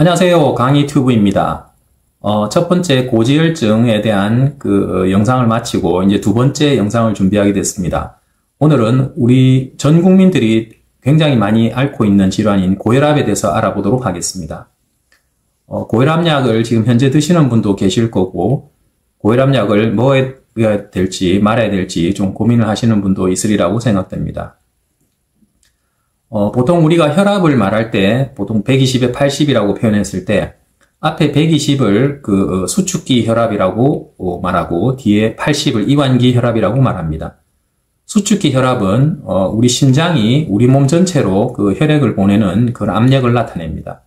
안녕하세요. 강의튜브입니다. 첫 번째 고지혈증에 대한 영상을 마치고 이제 두 번째 영상을 준비하게 됐습니다. 오늘은 우리 전 국민들이 굉장히 많이 앓고 있는 질환인 고혈압에 대해서 알아보도록 하겠습니다. 고혈압약을 지금 현재 드시는 분도 계실 거고, 고혈압약을 먹어야 될지 말아야 될지 좀 고민을 하시는 분도 있으리라고 생각됩니다. 보통 우리가 혈압을 말할 때 보통 120에 80이라고 표현했을 때 앞에 120을 수축기 혈압이라고 말하고 뒤에 80을 이완기 혈압이라고 말합니다. 수축기 혈압은 우리 심장이 우리 몸 전체로 혈액을 보내는 그런 압력을 나타냅니다.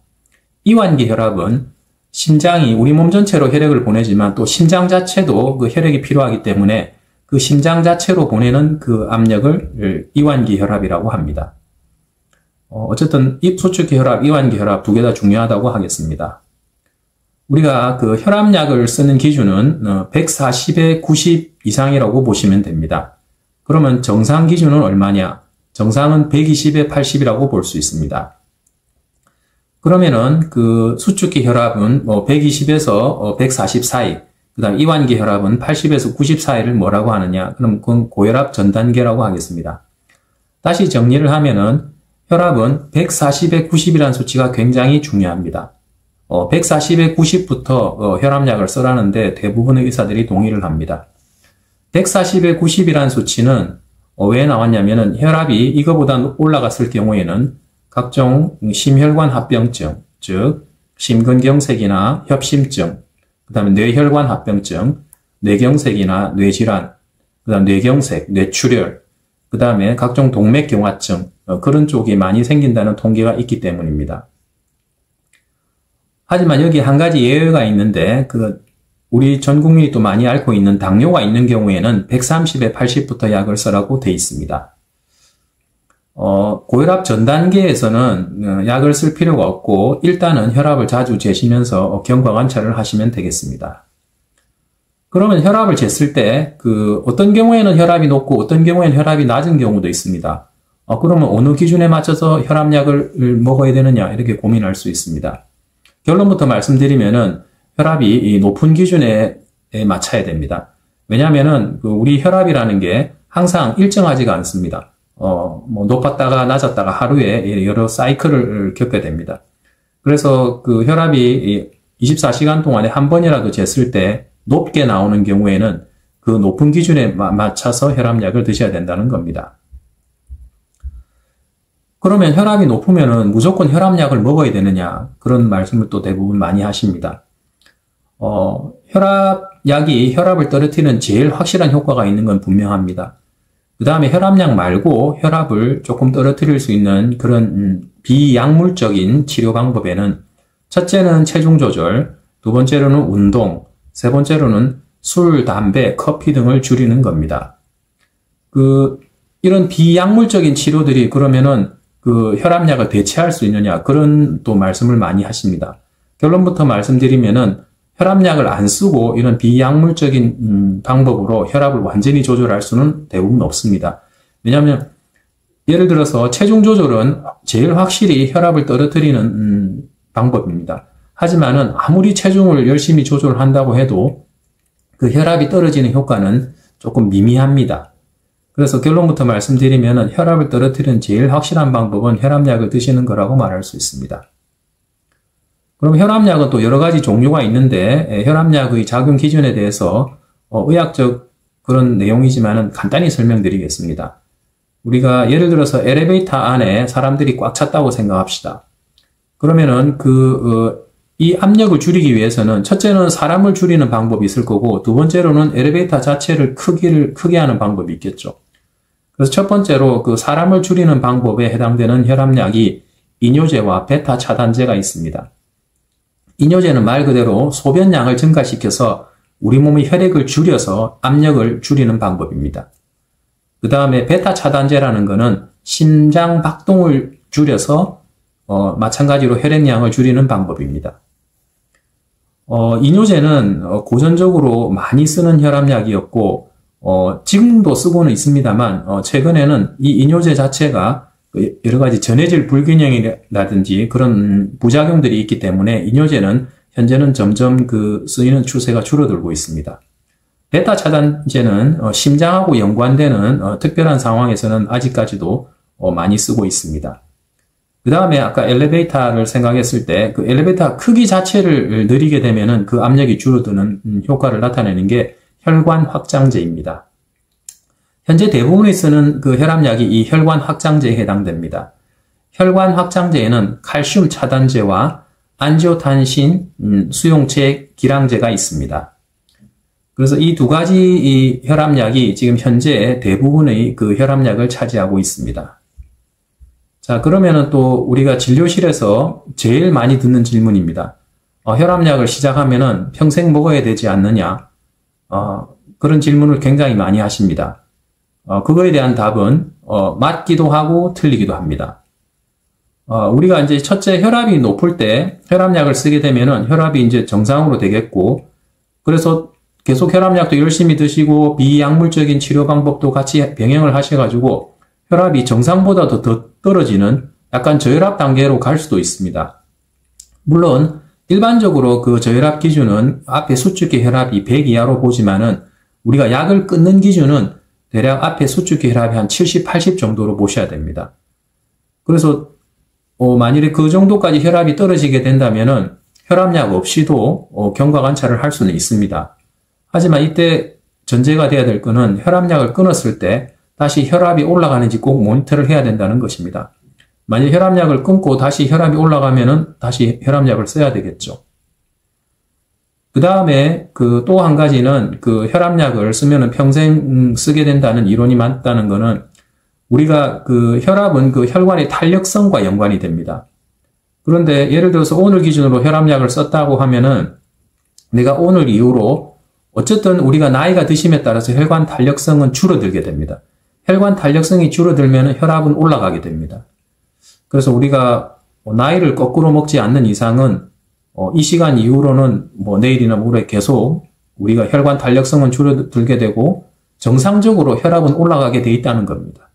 이완기 혈압은 심장이 우리 몸 전체로 혈액을 보내지만 또 심장 자체도 혈액이 필요하기 때문에 그 심장 자체로 보내는 압력을 이완기 혈압이라고 합니다. 어쨌든 수축기 혈압, 이완기 혈압 두 개 다 중요하다고 하겠습니다. 우리가 혈압약을 쓰는 기준은 140에 90 이상이라고 보시면 됩니다. 그러면 정상 기준은 얼마냐? 정상은 120에 80이라고 볼 수 있습니다. 그러면은 수축기 혈압은 120에서 140 사이, 그 다음 이완기 혈압은 80에서 90 사이를 뭐라고 하느냐? 그럼 그건 고혈압 전 단계라고 하겠습니다. 다시 정리를 하면은 혈압은 140에 90이라는 수치가 굉장히 중요합니다. 140에 90부터 혈압약을 쓰라는데 대부분의 의사들이 동의를 합니다. 140에 90이라는 수치는 왜 나왔냐면은 혈압이 이거보다 올라갔을 경우에는 각종 심혈관 합병증, 즉 심근경색이나 협심증, 그 다음에 뇌혈관 합병증, 뇌경색이나 뇌질환, 그 다음 뇌경색, 뇌출혈, 그 다음에 각종 동맥경화증, 그런 쪽이 많이 생긴다는 통계가 있기 때문입니다. 하지만 여기 한 가지 예외가 있는데, 우리 전 국민이 또 많이 앓고 있는 당뇨가 있는 경우에는 130에 80부터 약을 쓰라고 돼 있습니다. 고혈압 전 단계에서는 약을 쓸 필요가 없고, 일단은 혈압을 자주 재시면서 경과 관찰을 하시면 되겠습니다. 그러면 혈압을 쟀을 때, 어떤 경우에는 혈압이 높고 어떤 경우에는 혈압이 낮은 경우도 있습니다. 그러면 어느 기준에 맞춰서 혈압약을 먹어야 되느냐, 이렇게 고민할 수 있습니다. 결론부터 말씀드리면은 혈압이 높은 기준에 맞춰야 됩니다. 왜냐면은 우리 혈압이라는 게 항상 일정하지가 않습니다. 높았다가 낮았다가 하루에 여러 사이클을 겪게 됩니다. 그래서 혈압이 24시간 동안에 한 번이라도 쟀을 때 높게 나오는 경우에는 그 높은 기준에 맞춰서 혈압약을 드셔야 된다는 겁니다. 그러면 혈압이 높으면은 무조건 혈압약을 먹어야 되느냐, 그런 말씀을 또 대부분 많이 하십니다. 혈압약이 혈압을 떨어뜨리는 제일 확실한 효과가 있는 건 분명합니다. 그 다음에 혈압약 말고 혈압을 조금 떨어뜨릴 수 있는 그런 비약물적인 치료 방법에는 첫째는 체중 조절, 두 번째로는 운동, 세 번째로는 술, 담배, 커피 등을 줄이는 겁니다. 이런 비약물적인 치료들이 그러면은 혈압약을 대체할 수 있느냐, 그런 또 말씀을 많이 하십니다. 결론부터 말씀드리면은 혈압약을 안 쓰고 이런 비약물적인 방법으로 혈압을 완전히 조절할 수는 대부분 없습니다. 왜냐하면 예를 들어서 체중 조절은 제일 확실히 혈압을 떨어뜨리는 방법입니다. 하지만은 아무리 체중을 열심히 조절한다고 해도 혈압이 떨어지는 효과는 조금 미미합니다. 그래서 결론부터 말씀드리면 혈압을 떨어뜨리는 제일 확실한 방법은 혈압약을 드시는 거라고 말할 수 있습니다. 그럼 혈압약은 또 여러 가지 종류가 있는데 혈압약의 작용 기준에 대해서 의학적 그런 내용이지만은 간단히 설명드리겠습니다. 우리가 예를 들어서 엘리베이터 안에 사람들이 꽉 찼다고 생각합시다. 그러면은 이 압력을 줄이기 위해서는 첫째는 사람을 줄이는 방법이 있을 거고, 두 번째로는 엘리베이터 자체를 크게 하는 방법이 있겠죠. 그래서 첫 번째로 사람을 줄이는 방법에 해당되는 혈압약이 이뇨제와 베타 차단제가 있습니다. 이뇨제는 말 그대로 소변량을 증가시켜서 우리 몸의 혈액을 줄여서 압력을 줄이는 방법입니다. 그 다음에 베타 차단제라는 거는 심장 박동을 줄여서 마찬가지로 혈액량을 줄이는 방법입니다. 이뇨제는 고전적으로 많이 쓰는 혈압약이었고, 지금도 쓰고는 있습니다만, 최근에는 이 이뇨제 자체가 여러 가지 전해질 불균형이라든지 그런 부작용들이 있기 때문에 이뇨제는 현재는 점점 쓰이는 추세가 줄어들고 있습니다. 베타 차단제는 심장하고 연관되는 특별한 상황에서는 아직까지도 많이 쓰고 있습니다. 그 다음에 아까 엘리베이터를 생각했을 때 그 엘리베이터 크기 자체를 늘리게 되면은 그 압력이 줄어드는 효과를 나타내는 게 혈관 확장제입니다. 현재 대부분이 쓰는 그 혈압약이 이 혈관 확장제에 해당됩니다. 혈관 확장제에는 칼슘 차단제와 안지오탄신 수용체 기량제가 있습니다. 그래서 이 두 가지 이 혈압약이 지금 현재 대부분의 그 혈압약을 차지하고 있습니다. 자, 그러면은 또 우리가 진료실에서 제일 많이 듣는 질문입니다. 혈압약을 시작하면은 평생 먹어야 되지 않느냐? 그런 질문을 굉장히 많이 하십니다. 그거에 대한 답은 맞기도 하고 틀리기도 합니다. 우리가 이제 첫째 혈압이 높을 때 혈압약을 쓰게 되면은 혈압이 이제 정상으로 되겠고, 그래서 계속 혈압약도 열심히 드시고 비약물적인 치료 방법도 같이 병행을 하셔가지고 혈압이 정상보다 더 떨어지는 약간 저혈압 단계로 갈 수도 있습니다. 물론 일반적으로 그 저혈압 기준은 앞에 수축기 혈압이 100 이하로 보지만은 우리가 약을 끊는 기준은 대략 앞에 수축기 혈압이 한 70, 80 정도로 보셔야 됩니다. 그래서 만일에 그 정도까지 혈압이 떨어지게 된다면은 혈압약 없이도 경과 관찰을 할 수는 있습니다. 하지만 이때 전제가 돼야 될 거는 혈압약을 끊었을 때 다시 혈압이 올라가는지 꼭 모니터를 해야 된다는 것입니다. 만약 혈압약을 끊고 다시 혈압이 올라가면은 다시 혈압약을 써야 되겠죠. 그 다음에 또 한 가지는 그 혈압약을 쓰면은 평생 쓰게 된다는 이론이 맞다는 거는 우리가 그 혈압은 그 혈관의 탄력성과 연관이 됩니다. 그런데 예를 들어서 오늘 기준으로 혈압약을 썼다고 하면은 내가 오늘 이후로 어쨌든 우리가 나이가 드심에 따라서 혈관 탄력성은 줄어들게 됩니다. 혈관 탄력성이 줄어들면 혈압은 올라가게 됩니다. 그래서 우리가 나이를 거꾸로 먹지 않는 이상은 이 시간 이후로는 내일이나 모레 계속 우리가 혈관 탄력성은 줄어들게 되고 정상적으로 혈압은 올라가게 돼 있다는 겁니다.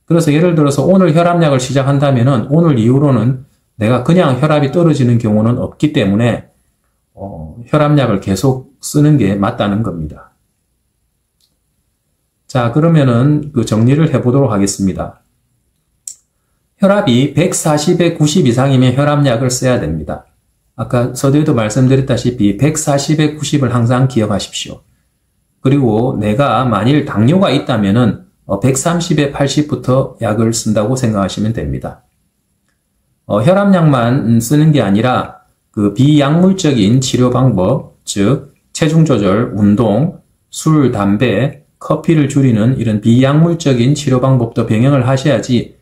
그래서 예를 들어서 오늘 혈압약을 시작한다면은 오늘 이후로는 내가 그냥 혈압이 떨어지는 경우는 없기 때문에 혈압약을 계속 쓰는 게 맞다는 겁니다. 자, 그러면은 그 정리를 해보도록 하겠습니다. 혈압이 140에 90 이상이면 혈압약을 써야 됩니다. 아까 서두에도 말씀드렸다시피 140에 90을 항상 기억하십시오. 그리고 내가 만일 당뇨가 있다면은 130에 80부터 약을 쓴다고 생각하시면 됩니다. 혈압약만 쓰는 게 아니라 그 비약물적인 치료 방법, 즉 체중 조절, 운동, 술, 담배, 커피를 줄이는 이런 비약물적인 치료 방법도 병행을 하셔야지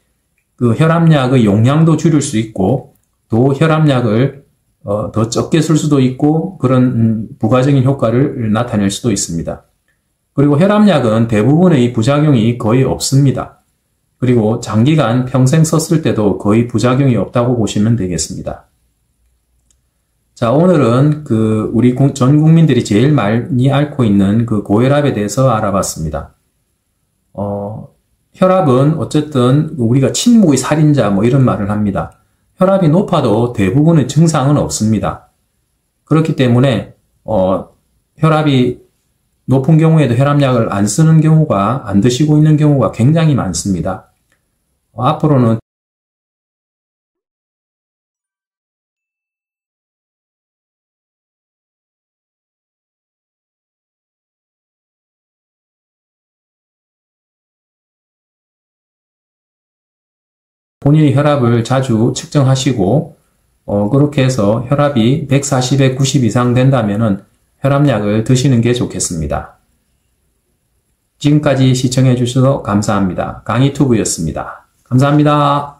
그 혈압약의 용량도 줄일 수 있고 또 혈압약을 더 적게 쓸 수도 있고 그런 부가적인 효과를 나타낼 수도 있습니다. 그리고 혈압약은 대부분의 부작용이 거의 없습니다. 그리고 장기간 평생 썼을 때도 거의 부작용이 없다고 보시면 되겠습니다. 자, 오늘은 우리 전 국민들이 제일 많이 앓고 있는 그 고혈압에 대해서 알아봤습니다. 혈압은 어쨌든 우리가 침묵의 살인자 이런 말을 합니다. 혈압이 높아도 대부분의 증상은 없습니다. 그렇기 때문에 혈압이 높은 경우에도 혈압약을 안 쓰는 경우가, 안 드시고 있는 경우가 굉장히 많습니다. 앞으로는 본인의 혈압을 자주 측정하시고 그렇게 해서 혈압이 140에 90 이상 된다면은 혈압약을 드시는 게 좋겠습니다. 지금까지 시청해 주셔서 감사합니다. 강희투브였습니다. 감사합니다.